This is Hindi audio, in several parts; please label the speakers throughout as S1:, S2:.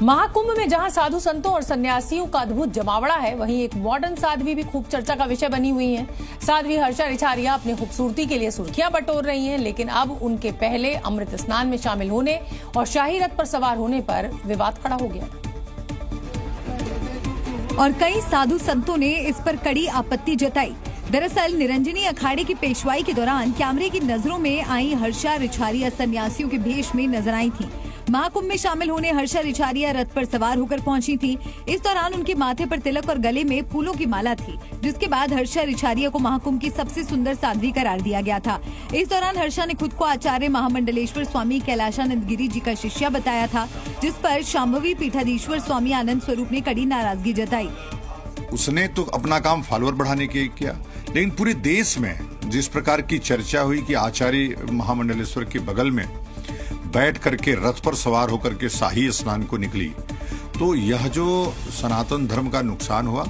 S1: महाकुंभ में जहां साधु संतों और सन्यासियों का अद्भुत जमावड़ा है, वहीं एक मॉडर्न साध्वी भी खूब चर्चा का विषय बनी हुई हैं। साध्वी हर्षा रिछारिया अपनी खूबसूरती के लिए सुर्खियां बटोर रही हैं, लेकिन अब उनके पहले अमृत स्नान में शामिल होने और शाही रथ पर सवार होने पर विवाद खड़ा हो गया
S2: और कई साधु संतों ने इस पर कड़ी आपत्ति जताई। दरअसल निरंजनी अखाड़े की पेशवाई के दौरान कैमरे की नजरों में आई हर्षा रिछारिया सन्यासियों के भेष में नजर आई थी। महाकुंभ में शामिल होने हर्षा रिछारिया रथ पर सवार होकर पहुंची थी। इस दौरान उनके माथे पर तिलक और गले में फूलों की माला थी, जिसके बाद हर्षा रिछारिया को महाकुंभ की सबसे सुंदर साध्वी करार दिया गया था। इस दौरान हर्षा ने खुद को आचार्य महामंडलेश्वर स्वामी कैलाशानंद गिरी जी का शिष्या बताया था, जिस पर शांभवी पीठाधीश्वर स्वामी आनंद स्वरूप ने कड़ी नाराजगी जताई।
S3: उसने तो अपना काम फॉलोअर बढ़ाने के किया, लेकिन पूरे देश में जिस प्रकार की चर्चा हुई कि आचार्य महामंडलेश्वर के बगल में बैठ करके रथ पर सवार होकर के शाही स्नान को निकली, तो यह जो सनातन धर्म का नुकसान हुआ।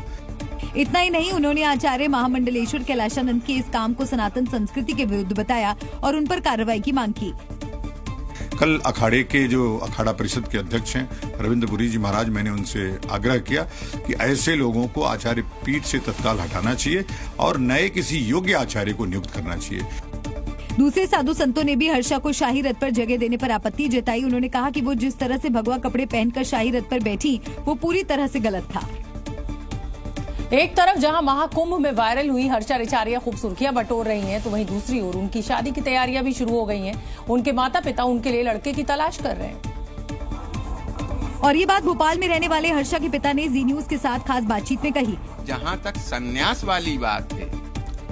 S2: इतना ही नहीं, उन्होंने आचार्य महामंडलेश्वर कैलाशानंद के इस काम को सनातन संस्कृति के विरुद्ध बताया और उन पर कार्रवाई की मांग की।
S3: कल अखाड़े के जो अखाड़ा परिषद के अध्यक्ष हैं रविंद्र पुरी जी महाराज, मैंने उनसे आग्रह किया कि ऐसे लोगों को आचार्य पीठ से तत्काल हटाना चाहिए और नए किसी योग्य आचार्य को नियुक्त करना चाहिए।
S2: दूसरे साधु संतों ने भी हर्षा को शाही रथ पर जगह देने पर आपत्ति जताई। उन्होंने कहा कि वो जिस तरह से भगवा कपड़े पहनकर शाही रथ पर बैठी, वो पूरी तरह से गलत था।
S1: एक तरफ जहां महाकुंभ में वायरल हुई हर्षा रिछारिया खूब सुर्खियां बटोर रही हैं, तो वहीं दूसरी ओर उनकी शादी की तैयारियां भी शुरू हो गई हैं। उनके माता पिता उनके लिए लड़के की तलाश कर रहे हैं।
S2: और ये बात भोपाल में रहने वाले हर्षा के पिता ने जी न्यूज के साथ खास बातचीत में कही।
S4: जहाँ तक संन्यास वाली बात है,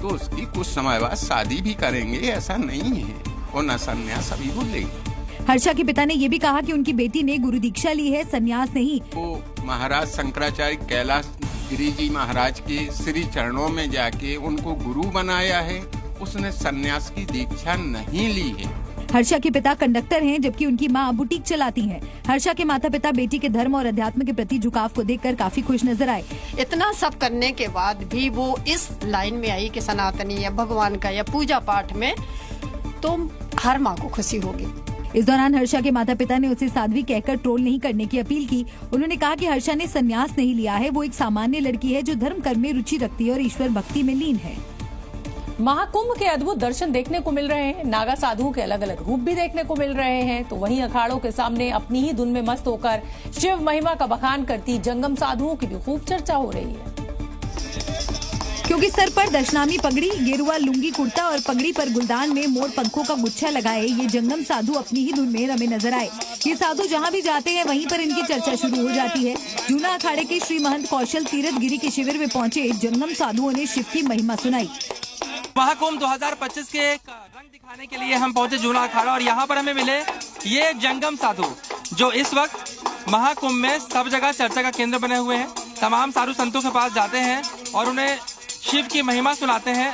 S4: तो उसकी कुछ समय बाद शादी भी करेंगे, ऐसा नहीं है, और न संन्यास अभी भूलेंगे।
S2: हर्षा के पिता ने ये भी कहा कि उनकी बेटी ने गुरु दीक्षा ली है, संन्यास नहीं।
S4: वो महाराज शंकराचार्य कैलाश गिरी जी महाराज के श्री चरणों में जाके उनको गुरु बनाया है, उसने संन्यास की दीक्षा नहीं ली है।
S2: हर्षा के पिता कंडक्टर हैं, जबकि उनकी मां बुटीक चलाती हैं। हर्षा के माता पिता बेटी के धर्म और अध्यात्म के प्रति झुकाव को देखकर काफी खुश नजर आए।
S5: इतना सब करने के बाद भी वो इस लाइन में आई कि सनातनी या भगवान का या पूजा पाठ में, तो हर माँ को खुशी होगी।
S2: इस दौरान हर्षा के माता पिता ने उसे साध्वी कहकर ट्रोल नहीं करने की अपील की। उन्होंने कहा कि हर्षा ने संन्यास नहीं लिया है, वो एक सामान्य लड़की है जो धर्म कर्म में रुचि रखती है और ईश्वर भक्ति में लीन है।
S1: महाकुंभ के अद्भुत दर्शन देखने को मिल रहे हैं, नागा साधुओं के अलग अलग रूप भी देखने को मिल रहे हैं, तो वहीं अखाड़ों के सामने अपनी ही धुन में मस्त होकर शिव महिमा का बखान करती जंगम साधुओं की भी खूब चर्चा हो रही है।
S2: क्योंकि सर पर दशनामी पगड़ी, गेरुआ लुंगी कुर्ता और पगड़ी पर गुलदान में मोर पंखों का गुच्छा लगाए ये जंगम साधु अपनी ही धुन में रमे नजर आए। ये साधु जहां भी जाते हैं, वहीं पर इनकी चर्चा शुरू हो जाती है। जूना अखाड़े के श्री महंत कौशल तीरथ गिरी के शिविर में पहुंचे जंगम साधुओं ने शिव की महिमा सुनाई।
S6: महाकुंभ 2025 के रंग दिखाने के लिए हम पहुंचे जूना अखाड़ा, और यहाँ पर हमें मिले ये जंगम साधु, जो इस वक्त महाकुंभ में सब जगह चर्चा का केंद्र बने हुए हैं। तमाम साधु संतों के पास जाते हैं और उन्हें शिव की महिमा सुनाते हैं।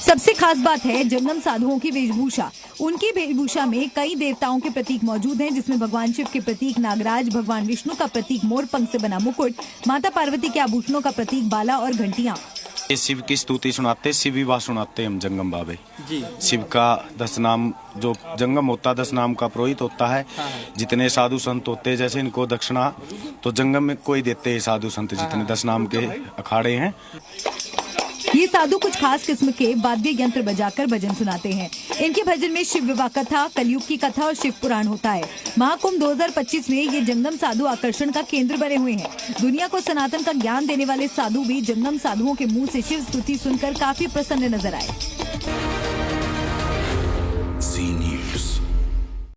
S2: सबसे खास बात है जंगम साधुओं की वेशभूषा। उनकी वेशभूषा में कई देवताओं के प्रतीक मौजूद हैं, जिसमें भगवान शिव के प्रतीक नागराज, भगवान विष्णु का प्रतीक मोर पंख से बना मुकुट, माता पार्वती के आभूषणों का प्रतीक बाला और घंटियां।
S7: शिव की स्तुति सुनाते, शिव विवाह सुनाते हम जंगम बाबे जी। शिव का 10 नाम, जो जंगम होता है 10 नाम का पुरोहित होता है। जितने साधु संत होते हैं, जैसे इनको दक्षिणा तो जंगम में कोई देते हैं साधु संत, जितने 10 नाम के अखाड़े हैं।
S2: ये साधु कुछ खास किस्म के वाद्य यंत्र बजाकर भजन सुनाते हैं। इनके भजन में शिव विवाह कथा, कलयुग की कथा और शिव पुराण होता है। महाकुंभ 2025 में ये जंगम साधु आकर्षण का केंद्र बने हुए हैं। दुनिया को सनातन का ज्ञान देने वाले साधु भी जंगम साधुओं के मुंह से शिव स्तुति सुनकर काफी प्रसन्न नजर आए।